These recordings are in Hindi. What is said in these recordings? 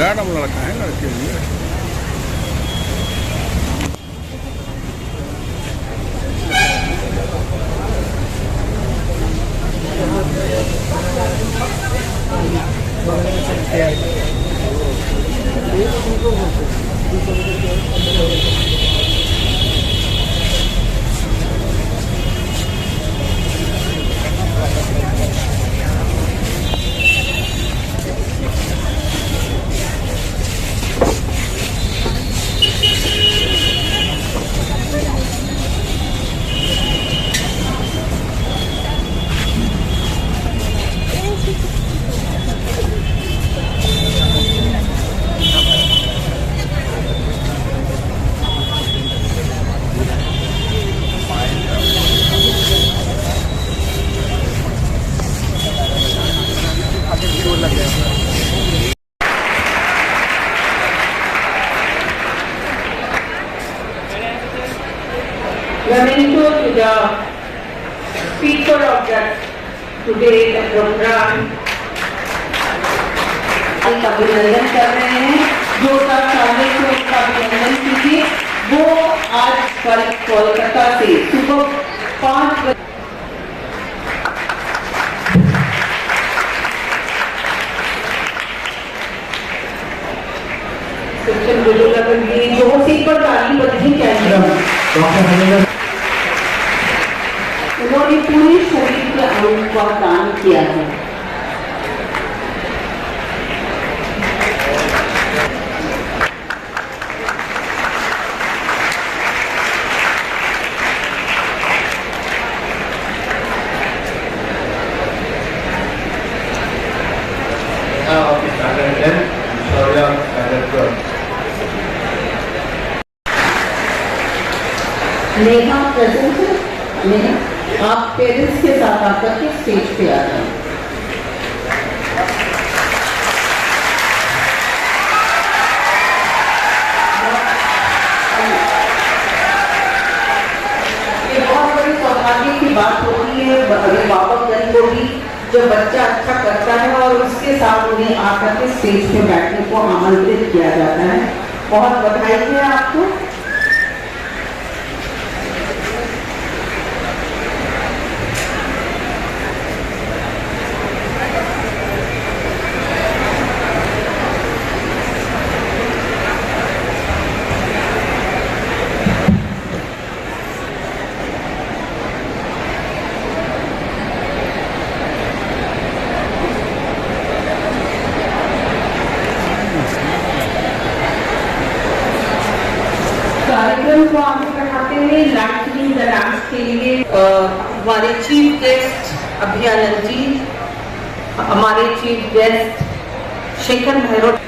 मैडम लड़का है लड़के लिए Memento to the speaker of today's program. एक अभिनंदन कर रहे हैं, जोरदार तालियों से उनका अभिनंदन कीजिए। वो आज कल कोलकाता से सुबह 5 बजे जो सीट पर ताली बजनी चाहिए। उन्होंने पूरे शरीर के अंग का दान किया है। नेहा प्रेजेंट है। नेहा, आप पेरेंट्स के साथ आकर के स्टेज पे आ जाएं। ये बहुत बड़ी सौभाग्य की बात होती है अभिभावक को भी, जब बच्चा अच्छा करता है और उसके साथ उन्हें आकर के स्टेज पे बैठने को आमंत्रित किया जाता है। बहुत बधाई है आपको। कार्यक्रम को आगे बढ़ाते हुए लाइटनिंग द डांस के लिए हमारे चीफ गेस्ट अभियानंद जी, हमारे चीफ गेस्ट शेखर भैरव,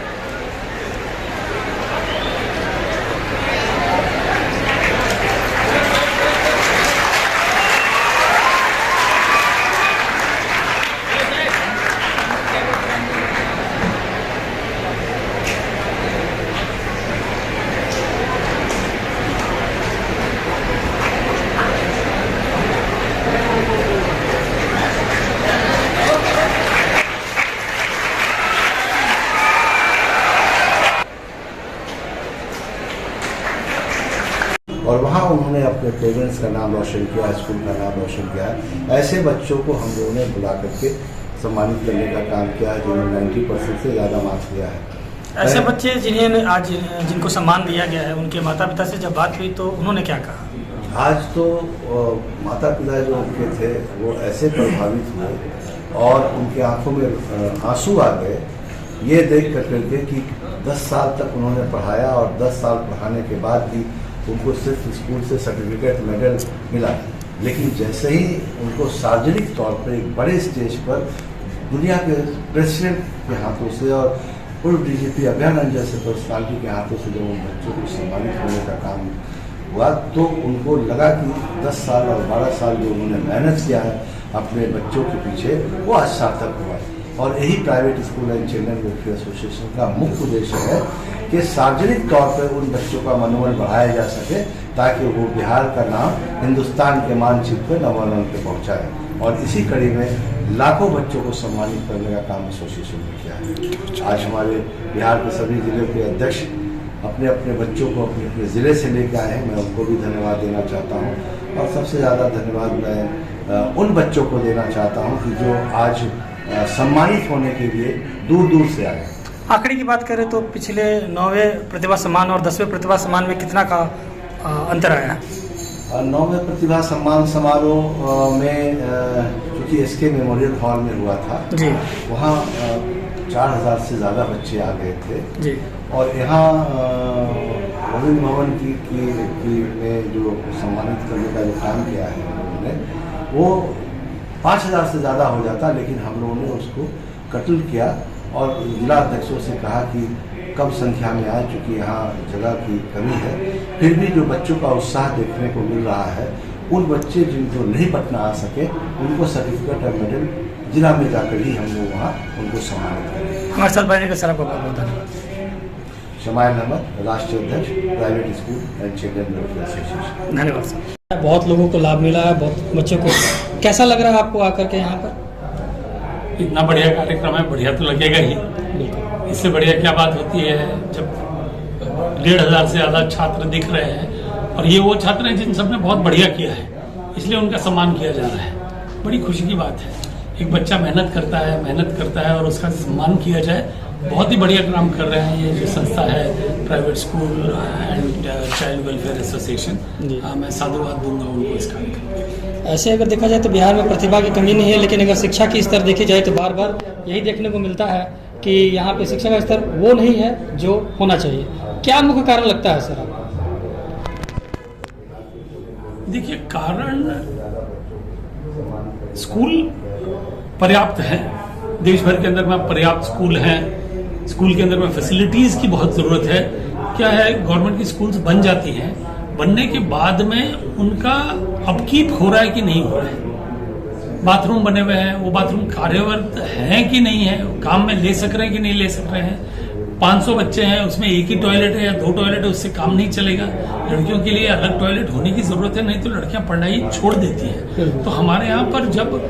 और वहाँ उन्होंने अपने पेरेंट्स का नाम रोशन किया, स्कूल का नाम रोशन किया। ऐसे बच्चों को हम लोगों ने बुला करके सम्मानित करने का काम किया है जिन्होंने 90% से ज़्यादा मार्क्स लिया है। ऐसे बच्चे जिनको सम्मान दिया गया है, उनके माता पिता से जब बात हुई तो उन्होंने क्या कहा? आज तो माता पिता जो उनके थे वो ऐसे प्रभावित हुए और उनकी आंखों में आंसू आ गए ये देख करके कि 10 साल तक उन्होंने पढ़ाया और 10 साल पढ़ाने के बाद भी उनको सिर्फ स्कूल से सर्टिफिकेट मेडल मिला, लेकिन जैसे ही उनको सार्वजनिक तौर पर एक बड़े स्टेज पर दुनिया के प्रेसिडेंट के हाथों से और पूर्व डीजीपी अभियानंद जैसे पर्सनालिटी के हाथों से जब उन बच्चों को सम्मानित होने का काम हुआ तो उनको लगा कि 10 साल और 12 साल जो उन्होंने मेहनत किया है अपने बच्चों के पीछे वो आज सार्थक हुआ। और यही private school and children welfare association का मुख्य उद्देश्य है कि सार्वजनिक तौर पर उन बच्चों का मनोबल बढ़ाया जा सके ताकि वो बिहार का नाम हिंदुस्तान के मानचित्र पर नंबर 1 पे पहुँचाए। और इसी कड़ी में लाखों बच्चों को सम्मानित करने का काम एसोसिएशन ने किया है। आज हमारे बिहार के सभी जिले के अध्यक्ष अपने अपने बच्चों को अपने अपने ज़िले से लेकर आए हैं। मैं उनको भी धन्यवाद देना चाहता हूँ और सबसे ज़्यादा धन्यवाद मैं उन बच्चों को देना चाहता हूँ कि जो आज सम्मानित होने के लिए दूर दूर से आए। आंकड़े की बात करें तो पिछले 9वें प्रतिभा सम्मान और 10वें प्रतिभा सम्मान में कितना का अंतर आया है? 9वें प्रतिभा सम्मान समारोह में क्योंकि एसके मेमोरियल हॉल में हुआ था जी, वहाँ 4000 से ज़्यादा बच्चे आ गए थे जी, और यहाँ रविंद्र भवन की में जो सम्मानित करने का जो काम किया है उन्होंने, वो 5000 से ज़्यादा हो जाता, लेकिन हम लोगों ने उसको कटल किया और जिला अध्यक्षों से कहा कि कम संख्या में आए, चूँकि यहाँ जगह की कमी है। फिर भी जो बच्चों का उत्साह देखने को मिल रहा है, उन बच्चे जिनको नहीं पटना आ सके उनको सर्टिफिकेट और मेडल जिला में जाकर ही हम लोग वहाँ उनको सम्मानित करेंगे। हमारे साथ बैठने का सर आपको बहुत बहुत धन्यवाद। शमाइल अहमद, राष्ट्रीय अध्यक्ष, private school and children welfare association. धन्यवाद सर। बहुत लोगों को लाभ मिला है, बहुत बच्चों को। कैसा लग रहा है आपको आकर के यहाँ पर? इतना बढ़िया कार्यक्रम है, बढ़िया तो लगेगा ही। इससे बढ़िया क्या बात होती है जब 1500 से ज़्यादा छात्र दिख रहे हैं और ये वो छात्र हैं जिन सब ने बहुत बढ़िया किया है, इसलिए उनका सम्मान किया जा रहा है। बड़ी खुशी की बात है, एक बच्चा मेहनत करता है और उसका सम्मान किया जाए। बहुत ही बढ़िया काम कर रहे हैं ये जो संस्था है, private school and child welfare association. मैं साधुवाद दूंगा उनको इस कार्यक्रम के। ऐसे अगर देखा जाए तो बिहार में प्रतिभा की कमी नहीं है, लेकिन अगर शिक्षा की स्तर देखी जाए तो बार बार यही देखने को मिलता है कि यहाँ पे शिक्षा का स्तर वो नहीं है जो होना चाहिए। क्या मुख्य कारण लगता है सर आपको? देखिए, कारण स्कूल पर्याप्त है, देश भर के अंदर में पर्याप्त स्कूल हैं। स्कूल के अंदर में फैसिलिटीज़ की बहुत ज़रूरत है। क्या है, गवर्नमेंट की स्कूल्स बन जाती हैं, बनने के बाद में उनका अपकीप हो रहा है कि नहीं हो रहा है। बाथरूम बने हुए हैं, वो बाथरूम कार्यरत हैं कि नहीं है, काम में ले सक रहे हैं कि नहीं ले सक रहे हैं। 500 बच्चे हैं, उसमें एक ही टॉयलेट है या 2 टॉयलेट है, उससे काम नहीं चलेगा। लड़कियों के लिए अलग टॉयलेट होने की ज़रूरत है, नहीं तो लड़कियां पढ़ाई छोड़ देती हैं। तो हमारे यहाँ पर जब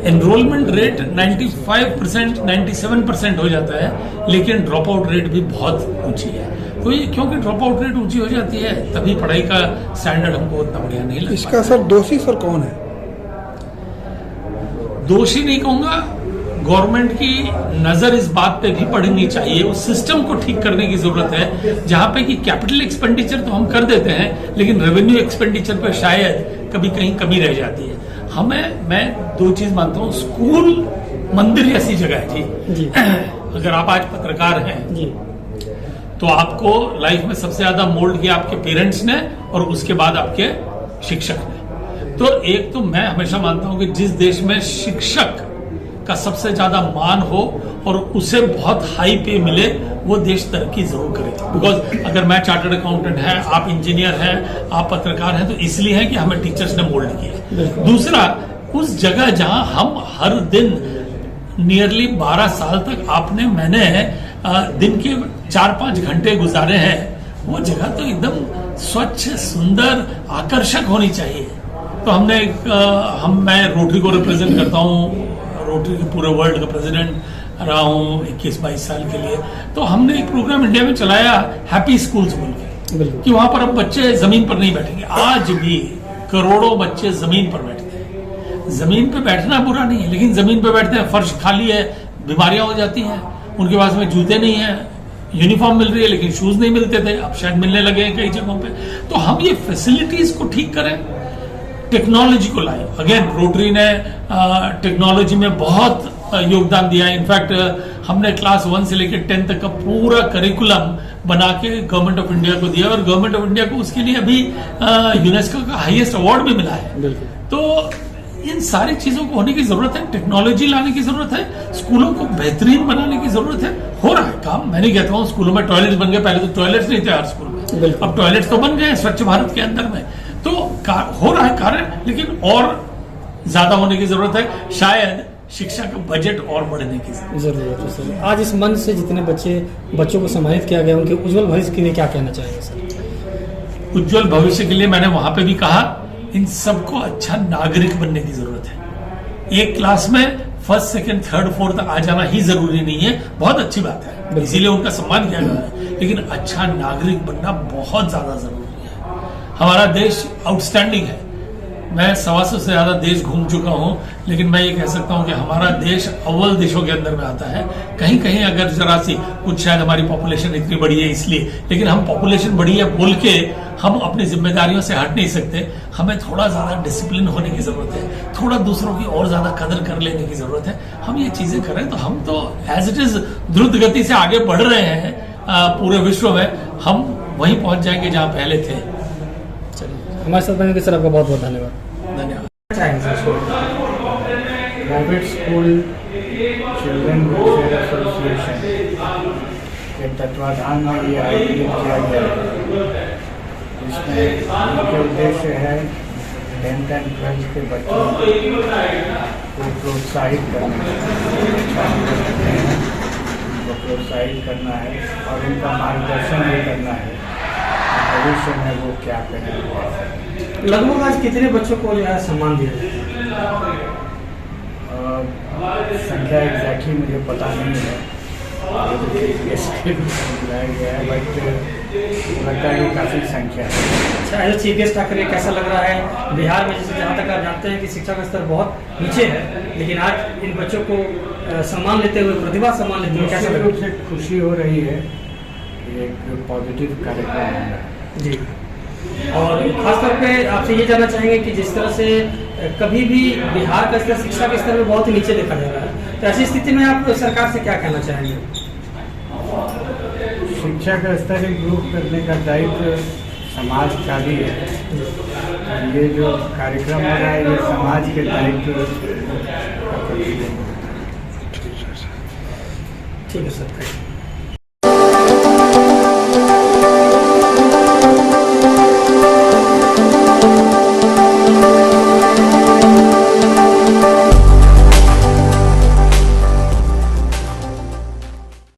एनरोलमेंट रेट 95%, 97% हो जाता है, लेकिन ड्रॉप आउट रेट भी बहुत ऊंची है। तो ये क्योंकि ड्रॉप आउट रेट ऊंची हो जाती है, तभी पढ़ाई का स्टैंडर्ड हमको उतना बढ़िया नहीं लगता। इसका सर दोषी सर कौन है? दोषी नहीं कहूंगा, गवर्नमेंट की नजर इस बात पे भी पड़नी चाहिए। उस सिस्टम को ठीक करने की जरूरत है, जहां पे कि कैपिटल एक्सपेंडिचर तो हम कर देते हैं, लेकिन रेवेन्यू एक्सपेंडिचर पे शायद कभी कहीं कमी रह जाती है। मैं 2 चीज मानता हूँ, स्कूल मंदिर जैसी जगह है जी। अगर आप आज पत्रकार हैं जी, तो आपको लाइफ में सबसे ज्यादा मोल्ड किया आपके पेरेंट्स ने और उसके बाद आपके शिक्षक ने। तो एक तो मैं हमेशा मानता हूं कि जिस देश में शिक्षक का सबसे ज्यादा मान हो और उसे बहुत हाई पे मिले, वो देश तरक्की जरूर करेगा। बिकॉज अगर मैं चार्टर्ड अकाउंटेंट है, आप इंजीनियर हैं, आप पत्रकार हैं, तो इसलिए है कि हमें टीचर्स ने मोल्ड किया। दूसरा, उस जगह जहां हम हर दिन नियरली 12 साल तक मैंने दिन के 4-5 घंटे गुजारे हैं, वो जगह तो एकदम स्वच्छ, सुंदर, आकर्षक होनी चाहिए। तो मैं रोटरी को रिप्रेजेंट करता हूँ, रोटरी के पूरे वर्ल्ड का प्रेसिडेंट रहा हूँ 21-22 साल के लिए। तो हमने एक प्रोग्राम इंडिया में चलाया, हैप्पी स्कूल्स बोल के, कि वहां पर अब बच्चे जमीन पर नहीं बैठेंगे। आज भी करोड़ों बच्चे जमीन पर बैठते हैं। जमीन पे बैठना बुरा नहीं है, लेकिन जमीन पे बैठते हैं, फर्श खाली है, बीमारियां हो जाती हैं, उनके पास में जूते नहीं है, यूनिफॉर्म मिल रही है लेकिन शूज नहीं मिलते थे, अब शायद मिलने लगे हैं कई जगहों पे। तो हम ये फैसिलिटीज को ठीक करें, टेक्नोलॉजी को लाए। अगेन रोटरी ने टेक्नोलॉजी में बहुत योगदान दिया है। इनफैक्ट हमने क्लास 1 से लेकर 10 तक का पूरा करिकुलम बना के गवर्नमेंट ऑफ इंडिया को दिया और गवर्नमेंट ऑफ इंडिया को उसके लिए अभी यूनेस्को का हाईएस्ट अवार्ड भी मिला है। तो इन सारी चीजों को होने की जरूरत है, टेक्नोलॉजी लाने की जरूरत है, स्कूलों को बेहतरीन बनाने की जरूरत है। हो रहा है काम, मैं नहीं कहता हूँ स्कूलों में टॉयलेट्स बन गए, पहले तो टॉयलेट्स नहीं थे हर स्कूल में, अब टॉयलेट्स तो बन गए स्वच्छ भारत के अंदर में। तो हो रहा है कार्य, लेकिन और ज्यादा होने की जरूरत है। शायद शिक्षा का बजट और बढ़ने की जरूरत है सर। आज इस मंच से जितने बच्चों को सम्मानित किया गया, उनके उज्जवल भविष्य के लिए क्या कहना चाहेंगे सर? उज्जवल भविष्य के लिए मैंने वहां पे भी कहा, इन सबको अच्छा नागरिक बनने की जरूरत है। एक क्लास में फर्स्ट सेकंड थर्ड फोर्थ तक आ जाना ही जरूरी नहीं है, बहुत अच्छी बात है, इसीलिए उनका सम्मान किया जा रहा है, लेकिन अच्छा नागरिक बनना बहुत ज्यादा जरूरी है। हमारा देश आउटस्टैंडिंग है, मैं 125 से ज्यादा देश घूम चुका हूं, लेकिन मैं ये कह सकता हूं कि हमारा देश अव्वल देशों के अंदर में आता है। कहीं कहीं अगर जरा सी कुछ शायद हमारी पॉपुलेशन इतनी बड़ी है इसलिए, लेकिन हम पॉपुलेशन बड़ी है बोल के हम अपनी जिम्मेदारियों से हट नहीं सकते। हमें थोड़ा ज्यादा डिसिप्लिन होने की जरूरत है, थोड़ा दूसरों की और ज्यादा कदर कर लेने की जरूरत है। हम ये चीजें करें तो हम तो एज इट इज द्रुत गति से आगे बढ़ रहे हैं पूरे विश्व में, हम वहीं पहुंच जाएंगे जहां पहले थे। हमारे साथ बनने के सर आपका बहुत बहुत धन्यवाद। धन्यवाद। Private school children welfare association के तत्वाधान में ये आयोजित किया गया है, जिसमें मुख्य उद्देश्य है 10th एंड 12th के बच्चों को प्रोत्साहित करना है, उनको प्रोत्साहित करना है और उनका मार्गदर्शन भी करना है भविष्य में वो क्या करें। लगभग आज कितने बच्चों को जो है सम्मान दिया जाए? संख्या एग्जैक्टली मुझे पता नहीं है, बुलाया गया है, बट लगता है कि काफ़ी संख्या है। अच्छा, एज चीफ गेस्ट आकर कैसा लग रहा है बिहार में? जैसे जहाँ तक आप जानते हैं कि शिक्षा का स्तर बहुत नीचे है, लेकिन आज इन बच्चों को सम्मान लेते हुए, प्रतिभा सम्मान लेते हुए कैसा लग रहा है? खुशी हो रही है, एक पॉजिटिव कार्यक्रम है जी। और खासतौर पे आपसे ये जानना चाहेंगे कि जिस तरह से कभी भी बिहार का स्तर शिक्षा के स्तर में बहुत ही नीचे देखा जा रहा है, तो ऐसी स्थिति में आप सरकार से क्या कहना चाहेंगे? शिक्षा का स्तर इम्प्रूव करने का दायित्व समाज का भी है। ये जो कार्यक्रम हो रहा है ये समाज के दायित्व ठीक है सर।